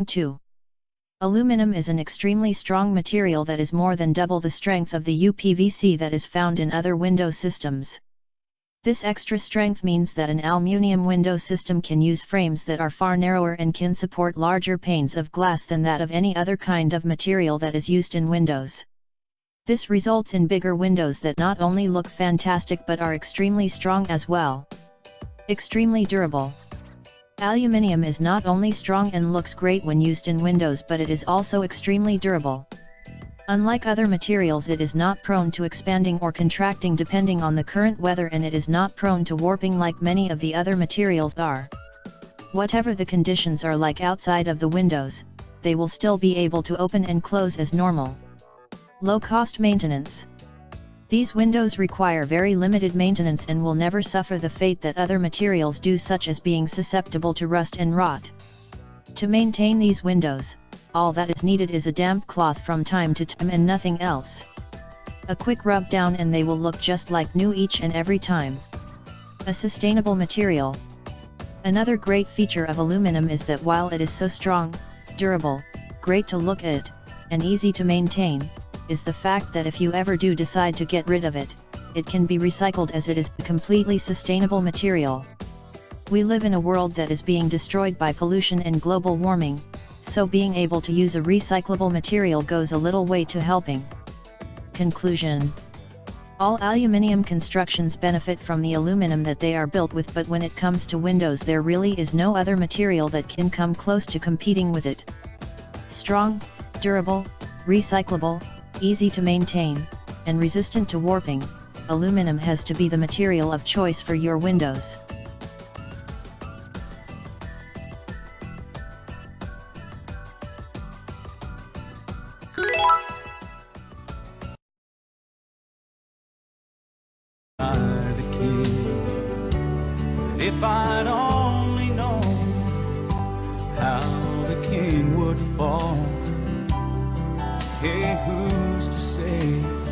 2. Aluminum is an extremely strong material that is more than double the strength of the UPVC that is found in other window systems. This extra strength means that an aluminium window system can use frames that are far narrower and can support larger panes of glass than that of any other kind of material that is used in windows. This results in bigger windows that not only look fantastic but are extremely strong as well. Extremely durable. Aluminium is not only strong and looks great when used in windows, but it is also extremely durable. Unlike other materials, it is not prone to expanding or contracting depending on the current weather, and it is not prone to warping like many of the other materials are. Whatever the conditions are like outside of the windows, they will still be able to open and close as normal. Low-cost maintenance. These windows require very limited maintenance and will never suffer the fate that other materials do, such as being susceptible to rust and rot. To maintain these windows, all that is needed is a damp cloth from time to time and nothing else. A quick rub down and they will look just like new each and every time. A sustainable material. Another great feature of aluminum is that while it is so strong, durable, great to look at, and easy to maintain, is the fact that if you ever do decide to get rid of it, it can be recycled, as it is a completely sustainable material. We live in a world that is being destroyed by pollution and global warming, so being able to use a recyclable material goes a little way to helping. Conclusion. All aluminium constructions benefit from the aluminum that they are built with, but when it comes to windows, there really is no other material that can come close to competing with it. Strong, durable, recyclable, easy to maintain, and resistant to warping, aluminum has to be the material of choice for your windows. The king, but if I'd only known how the king would fall, hey, who's to say?